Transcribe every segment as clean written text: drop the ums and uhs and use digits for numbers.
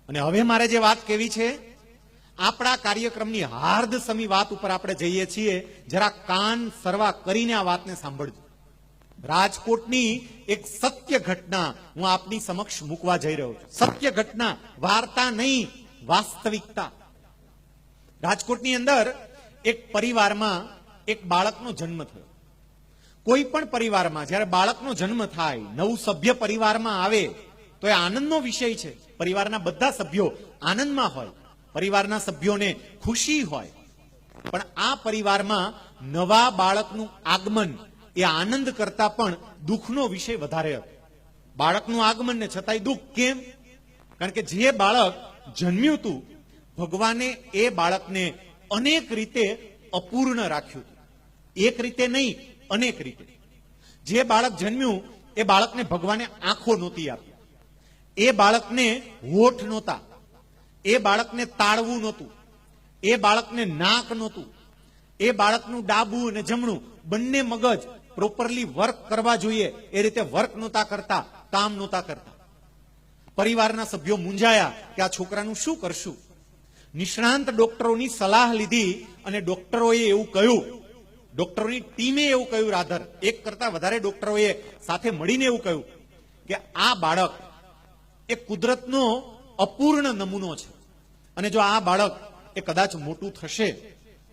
અને હવે મારે જે વાત કહેવી છે, આપણા કાર્યક્રમની હાર્દ સમી વાત ઉપર આપણે જઈએ છીએ. જરા કાન સરવા કરીને આ વાતને સાંભળજો. રાજકોટની એક સત્ય ઘટના હું આપની સમક્ષ મૂકવા જઈ રહ્યો છું. સત્ય ઘટના, વાર્તા નહીં, વાસ્તવિકતા. રાજકોટની અંદર એક પરિવારમાં એક બાળકનો જન્મ થયો. કોઈ પણ પરિવારમાં જ્યારે બાળકનો જન્મ થાય, નવું સભ્ય પરિવારમાં આવે તો એ આનંદનો વિષય છે. પરિવારના બધા સભ્યો આનંદમાં હોય, પરિવારના સભ્યોને ખુશી હોય. પણ આ પરિવારમાં નવા બાળકનું આગમન એ આનંદ કરતા પણ દુઃખનો વિષય વધારે હતો. બાળકનું આગમન ને છતાંય દુઃખ. કેમ? કારણ કે જે બાળક જન્મ્યું હતું, ભગવાને એ બાળકને અનેક રીતે અપૂર્ણ રાખ્યું હતું. એક રીતે નહીં, અનેક રીતે. જે બાળક જન્મ્યું એ બાળકને ભગવાને આંખો નહોતી આપી, એ બાળકને હોઠ નહોતા, એ બાળકને તાળવું નહોતું, એ બાળકને નાક નહોતું, એ બાળકનું ડાબું અને જમણું બંને મગજ પ્રોપરલી વર્ક કરવા જોઈએ એ રીતે વર્ક નહોતા કરતા, કામ નહોતા કરતા. પરિવારના સભ્યો મૂંઝાયા કે આ છોકરાનું શું કરશું. નિષ્ણાંત ડોક્ટરોની સલાહ લીધી અને ડોક્ટરોએ એવું કહ્યું, ડોક્ટરોની ટીમે એવું કહ્યું, રાધર એક કરતા વધારે ડોક્ટરોએ સાથે મળીને એવું કહ્યું કે આ બાળક એ કુદરતનો અપૂર્ણ નમૂનો છે અને જો આ બાળક એ કદાચ મોટું થશે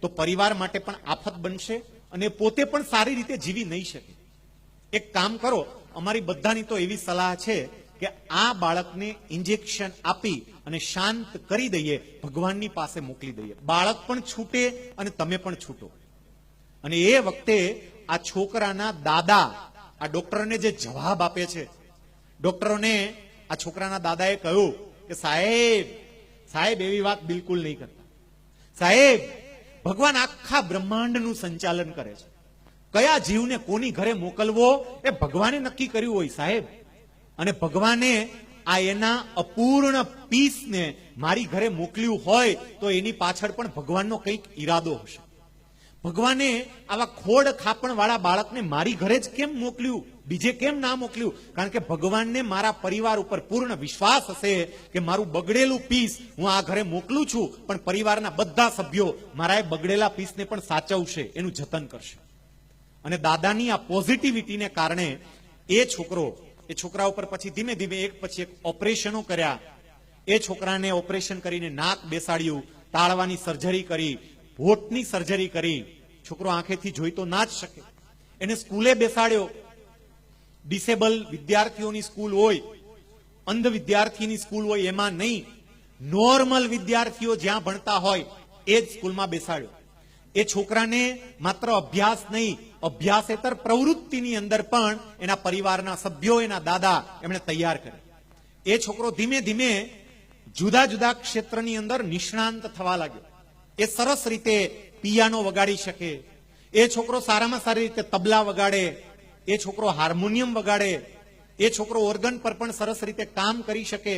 તો પરિવાર માટે પણ આફત બનશે અને પોતે પણ સારી રીતે જીવી નહીં શકે. એક કામ કરો, અમારી બધાની તો એવી સલાહ છે કે આ બાળકને ઇન્જેક્શન આપી અને શાંત કરી દઈએ, ભગવાનની પાસે મોકલી દઈએ. બાળક પણ છૂટે અને તમે પણ છૂટો. અને એ વખતે આ છોકરાના દાદા આ ડોક્ટરને જે જવાબ આપે છે, ડોક્ટરોને આ છોકરાના દાદાએ કહ્યું કે સાહેબ એવી વાત બિલકુલ નહીં કરતા. સાહેબ, ભગવાન આખા બ્રહ્માંડનું સંચાલન કરે છે. કયા જીવને કોની ઘરે મોકલવો એ ભગવાને નક્કી કર્યું હોય સાહેબ. અને ભગવાને આ એના અપૂર્ણ પીસને મારી ઘરે મોકલ્યું હોય તો એની પાછળ પણ ભગવાનનો કંઈક ઈરાદો હશે. ભગવાને આવા ખોડ ખાપણ વાળા બાળકને મારી ઘરે જ કેમ મોકલ્યું, બીજે કેમ ના મોકલ્યું? કારણ કે ભગવાનને મારા પરિવાર ઉપર પૂર્ણ વિશ્વાસ હશે કે મારું બગડેલું પીસ હું આ ઘરે મોકલું છું, પણ પરિવારના બધા સભ્યો મારા એ બગડેલા પીસને પણ સાચવશે, એનું જતન કરશે. અને દાદાની આ પોઝિટિવિટીને કારણે એ છોકરા ઉપર પછી ધીમે ધીમે એક પછી એક ઓપરેશનો કર્યા. એ છોકરાને ઓપરેશન કરીને નાક બેસાડ્યું, તાળવાની સર્જરી કરી, હોઠની સર્જરી કરી. છોકરો આંખેથી જોઈ તો ના જ શકે. એને સ્કૂલે બેસાડ્યો. ડિસેબલ વિદ્યાર્થીઓની સ્કૂલ હોય, અંધ વિદ્યાર્થીની સ્કૂલ હોય એમાં નહીં, નોર્મલ વિદ્યાર્થીઓ જ્યાં ભણતા હોય એ જ સ્કૂલમાં બેસાડ્યો. એ છોકરાને માત્ર અભ્યાસ નહીં, અભ્યાસેતર પ્રવૃત્તિની અંદર પણ એના પરિવારના સભ્યો, એના દાદા એમણે તૈયાર કર્યા. એ છોકરો ધીમે ધીમે જુદા જુદા ક્ષેત્રની અંદર નિષ્ણાંત થવા લાગ્યો. એ સરસ રીતે પિયાનો વગાડી શકે, એ છોકરો સારામાં સારી રીતે તબલા વગાડે, એ છોકરો હાર્મોનિયમ વગાડે, એ છોકરો ઓર્ગન પર પણ સરસ રીતે કામ કરી શકે,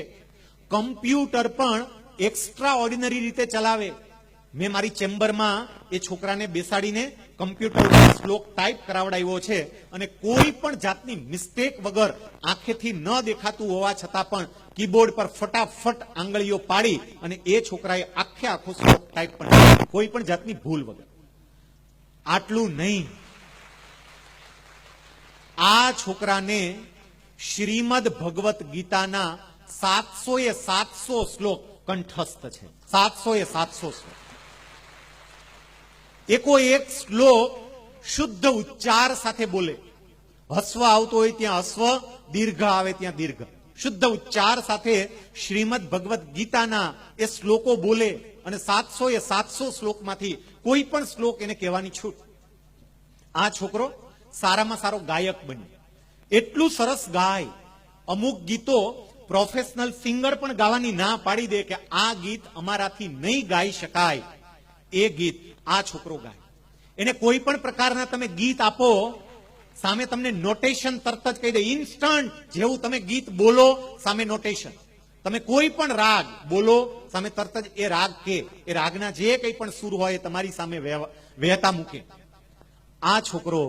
કમ્પ્યુટર પણ એક્સ્ટ્રા ઓર્ડિનરી રીતે ચલાવે. મેં મારી ચેમ્બરમાં એ છોકરાને બેસાડીને કમ્પ્યુટર ઉપર શ્લોક ટાઈપ કરાવડાવ્યો છે અને કોઈ પણ જાતની મિસ્ટેક વગર, આંખેથી ન દેખાતું હોવા છતાં પણ કીબોર્ડ પર ફટાફટ આંગળીઓ પાડી અને એ છોકરાએ આખો શ્લોક ટાઈપ પણ, કોઈ પણ જાતની ભૂલ વગર. આટલું નહીં, આ છોકરાને શ્રીમદ ભગવત ગીતાના 700 શ્લોક કંઠસ્થ છે. 700 શ્લોક. એકો એક શ્લોક શુદ્ધ ઉચ્ચાર સાથે બોલે. હસ્વ આવતો હોય ત્યાં હસ્વ, દીર્ઘ આવે ત્યાં દીર્ઘ. શુદ્ધ ઉચ્ચાર સાથે શ્રીમદ ભગવત ગીતાના એ શ્લોકો બોલે અને 700 શ્લોકમાંથી કોઈ પણ શ્લોક એને કહેવાની છૂટ. આ છોકરો સારામાં સારો ગાયક બન્યો. એટલું સરસ ગાય, અમુક ગીતો પ્રોફેશનલ સિંગર પણ ગાવાની ના પાડી દે કે આ ગીત અમારાથી નહીં ગાઈ શકાય, એ ગીત આ છોકરો ગાય. એને કોઈ પણ પ્રકારના તમે ગીત આપો, સામે તમને નોટેશન તરત જ કહી દે, ઇન્સ્ટન્ટ. જેવું તમે ગીત બોલો સામે નોટેશન. તમે કોઈ પણ રાગ બોલો સામે તરત જ એ રાગ કે એ રાગના જે કંઈ પણ સુર હોય એ તમારી સામે વહેતા મૂકે. આ છોકરો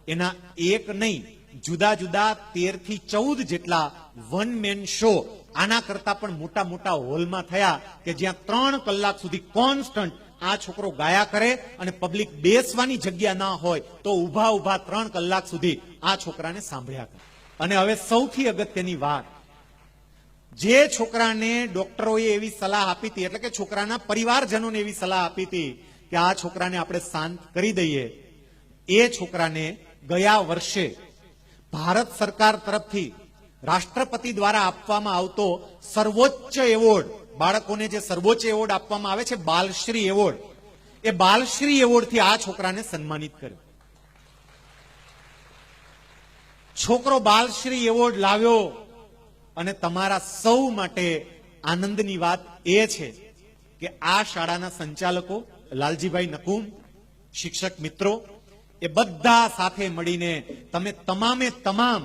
એના એક નહીં, જુદા જુદા 13 થી 14 જેટલા વન મેન શો આના કરતા પણ મોટા મોટા હોલમાં થયા કે જ્યાં 3 કલાક સુધી કોન્સ્ટન્ટ આ છોકરો ગાયા કરે અને પબ્લિક બેસવાની જગ્યા ના હોય તો ઉભા ઉભા 3 કલાક સુધી આ છોકરાને સાંભળ્યા કરે. અને હવે સૌથી અગત્યની વાત, જે છોકરાને ડોક્ટરોએ એવી સલાહ આપી હતી, એટલે કે છોકરાના પરિવારજનોને એવી સલાહ આપી હતી કે આ છોકરાને આપણે શાંત કરી દઈએ, એ છોકરાને ગયા વર્ષે ભારત સરકાર તરફથી રાષ્ટ્રપતિ દ્વારા આપવામાં આવતો સર્વોચ્ચ એવોર્ડ, બાળકોને જે સર્વોચ્ચ એવોર્ડ આપવામાં આવે છે બાલશ્રી એવોર્ડ, એ બાલશ્રી એવોર્ડથી આ છોકરાને સન્માનિત કર્યો. છોકરો બાલશ્રી એવોર્ડ લાવ્યો અને તમારા સૌ માટે આનંદની વાત એ છે કે આ શાળાના સંચાલકો લાલજીભાઈ નકુમ, શિક્ષક મિત્રો, એ બધા સાથે મળીને તમે તમામે તમામ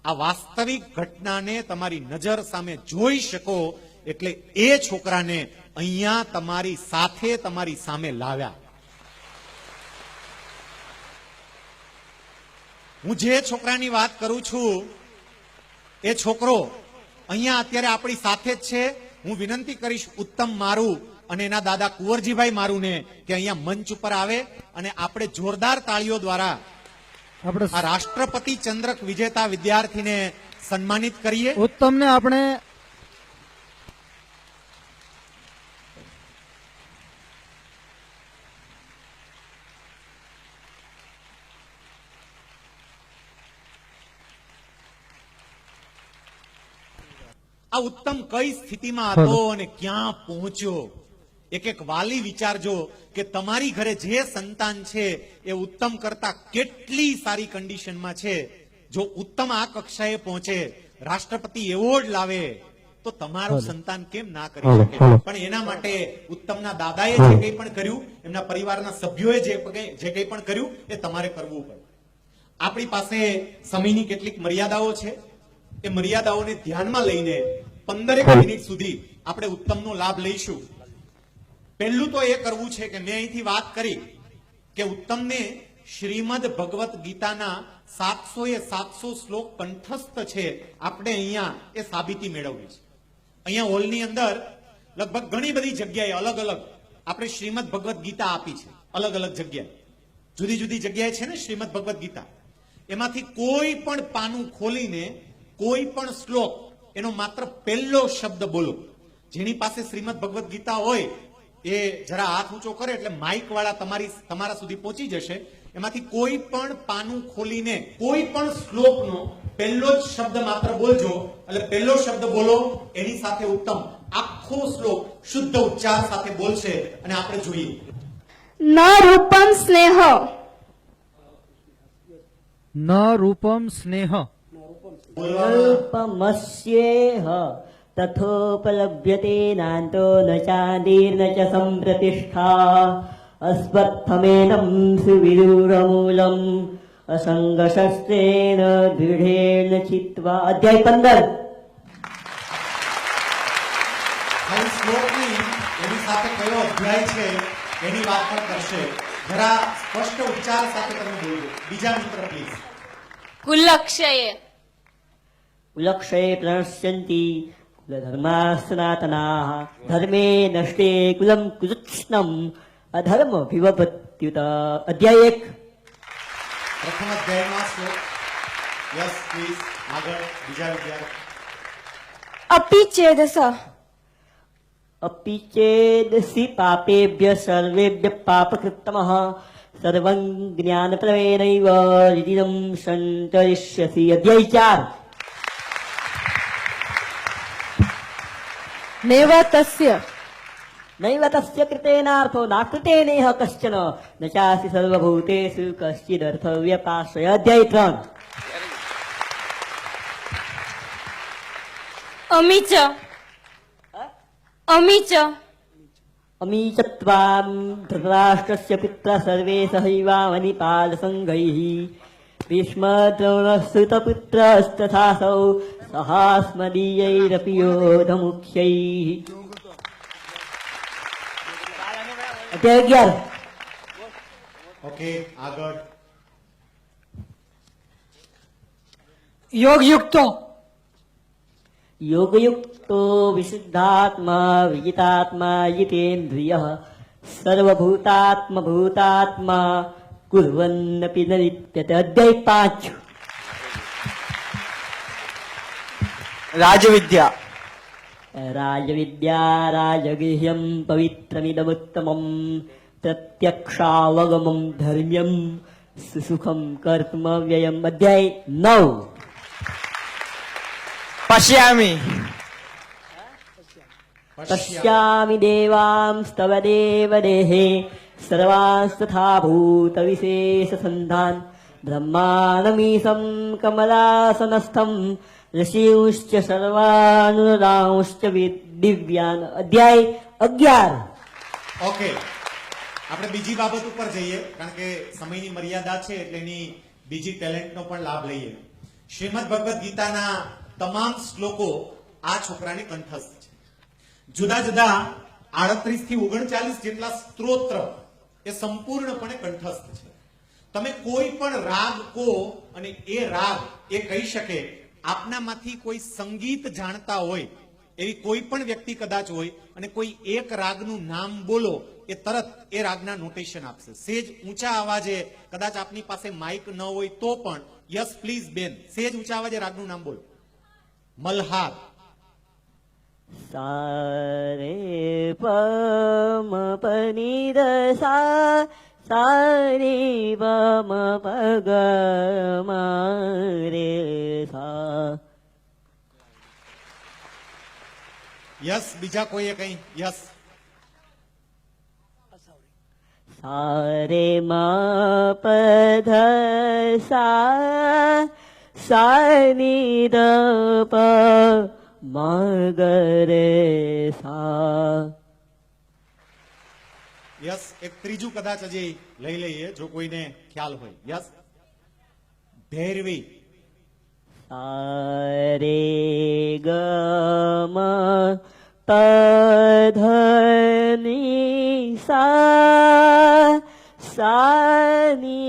આ વાસ્તવિક ઘટનાને તમારી નજર સામે જોઈ શકો એટલે એ છોકરાને અહીંયા તમારી સાથે તમારી સામે લાવ્યા. હું જે છોકરાની વાત કરું છું એ છોકરો અહીંયા અત્યારે આપણી સાથે જ છે. હું વિનંતી કરીશ ઉત્તમ મારું અને એના દાદા કુંવરજીભાઈ મારુને કે અહીંયા મંચ ઉપર આવે અને આપણે જોરદાર તાળીઓ દ્વારા આ રાષ્ટ્રપતિ ચંદ્રક વિજેતા વિદ્યાર્થીને સન્માનિત કરીએ. ઉત્તમને આપણે આ ઉત્તમ કઈ સ્થિતિમાં હતો અને ક્યાં પહોંચ્યો. એક એક વાલી વિચારજો કે તમારી ઘરે જે સંતાન છે એ ઉત્તમ કરતા કેટલી સારી કન્ડિશનમાં છે. જો ઉત્તમ આ કક્ષાએ પહોંચે, રાષ્ટ્રપતિ એવોર્ડ લાવે, તો તમારું સંતાન કેમ ના કરી શકે. પણ એના માટે ઉત્તમના દાદાએ જે કંઈ પણ કર્યું, એમના પરિવારના સભ્યોએ જે કંઈ પણ કર્યું એ તમારે કરવું પડે. આપણી પાસે સમયની કેટલીક મર્યાદાઓ છે. એ મર્યાદાઓને ધ્યાનમાં લઈને 15 મિનિટ સુધી આપણે ઉત્તમનો લાભ લઈશું. પહેલું તો એ કરવું છે કે મેં અહીંથી વાત કરી કે ઉત્તમને શ્રીમદ ભગવત ગીતાના 700 શ્લોક કંઠસ્થ છે. આપણે અહીંયા એ સાબિતી મેળવવી છે. અહીંયા હોલની અંદર લગભગ ઘણી બધી જગ્યાએ અલગ અલગ આપણે શ્રીમદ ભગવત ગીતા આપી છે. અલગ અલગ જગ્યાએ, જુદી જુદી જગ્યાએ છે ને શ્રીમદ ભગવત ગીતા. એમાંથી કોઈ પણ પાનું ખોલીને કોઈ પણ શ્લોક એનો માત્ર પહેલો શબ્દ બોલો. જેની પાસે શ્રીમદ ભગવત ગીતા હોય એ જરા હાથ ઊંચો કરે એટલે માઇક વાળા તમારા સુધી પહોંચી જશે. એમાંથી કોઈ પણ પાનું ખોલીને કોઈ પણ શ્લોકનો પહેલો જ શબ્દ માત્ર બોલજો. એટલે પહેલો શબ્દ બોલો, એની સાથે ઉત્તમ આખો શ્લોક શુદ્ધ ઉચ્ચાર સાથે બોલશે અને આપણે જોઈએ. ન રૂપમ સ્નેહ, ન રૂપમ સ્નેહ, અલ્પમસ્યેહ તથોપલભ્યતે નાન્તો ન ચાંદીર્ન ચ સંપ્રતિષ્ઠા અસ્વત્થમેનં સુવિદુરમૂલમ અસંગશસ્ત્રેણ દૃઢેન ચિત્વા. અધ્યાય 15. ખાલી શ્લોકની એની સાથે કયો અધ્યાય છે એની વાત પણ કરશે. જરા સ્પષ્ટ ઉચ્ચાર સાથે તમે બોલજો. બીજા મિત્ર પ્લીઝ. કુલક્ષયે, કુલક્ષયે પ્રણશ્યન્તિ કુલધર્મા સનાતનાઃ ધર્મે નષ્ટે કુલમ કુત્સ્નમ અધર્મ વિવપત્યુત. અધ્યાય 1. પ્રથમ અધ્યાયમાં શ્લોક. યસ પ્લીઝ આગળ બીજા વિદ્યાર્થી. અપી ચેદસ, અપિ ચેદસી પાપેભ્ય સર્વેભ્ય પાપકૃત્તમઃ સર્વં જ્ઞાનપ્લવેનૈવ રિદિદં સંતરિષ્યસી. અધ્યાય 4. નૈવ તસ્ય, નૈવ તસ્ય કૃતેનાર્થો નાકૃતેનેહ કશ્ચન ન ચાસી સર્વભૂતેષુ કશ્ચિદર્થવ્યપાશ્રય. અધ્યાય 3. અમીચ, અમીચ, અમીચત્વામ ધૃતરાષ્ટ્રસ્ય પિત્રા સર્વે સહૈવાવનિપાલ સંઘૈઃ ભીષ્મદ્રોણસ્તુતપુત્રસ્તથાસૌ સહાસ્મદીયૈરપि યોધમુખ્યૈઃ. અધ્યાય 11. ઓકે આગળ. યોગયુક્તો, योगयुक्तो विशुद्धात्मा विजितात्मा जितेन्द्रियः सर्वभूतात्मभूतात्मा कुर्वन्नपि न लिप्यते। अध्याय 5 રાજવિદ્યા राजविद्या राजगृह्यं पवित्रमिदमुत्तमं प्रत्यक्षावगमं धर्म्यं सुसुखं कर्तव्यम्। अध्याय 9 પશ્યામી पश्यामि देवांस्तव देवदेहे सर्वांस्तथा भूतविशेषसन्धान् ब्रह्माणमीशं कमलासनस्थं ऋषिंश्च सर्वानुरांश्च दिव्यान्। अध्याय 11 ઓકે, આપણે બીજી બાબત ઉપર જઈએ કારણ કે સમયની મર્યાદા છે એટલે એની બીજી ટેલેન્ટનો પણ લાભ લઈએ. શ્રીમદ ભગવદ્ ગીતાના તમામ શ્લોકો આ છોકરાને કંઠસ્થ છે. જુદા જુદા 38 થી 39 જેટલા સ્ત્રોત્ર એ સંપૂર્ણપણે કંઠસ્થ છે. તમે કોઈ પણ રાગ કો અને એ રાગ એ કહી શકે. આપનામાંથી કોઈ સંગીત જાણતા હોય એવી કોઈ પણ વ્યક્તિ કદાચ હોય અને કોઈ એક રાગનું નામ બોલો એ તરત એ રાગના નોટેશન આપશે. સેજ ઊંચા અવાજે, કદાચ આપની પાસે માઇક ન હોય તો પણ યસ પ્લીઝ બેન, સેજ ઊંચા અવાજે રાગનું નામ બોલો. મલ્હાર. सारे पम पनि सा सारे पम पग रे सा। યસ, બીજા કોઈએ કઈ? યસ. सारे म पध सा सानी द प मगरे सा। યસ, એક ત્રીજું કદાચ હજી લઈ લઈએ જો કોઈને ખ્યાલ હોય. યસ. ભૈરવી. सारे ग म पध नि सा सानी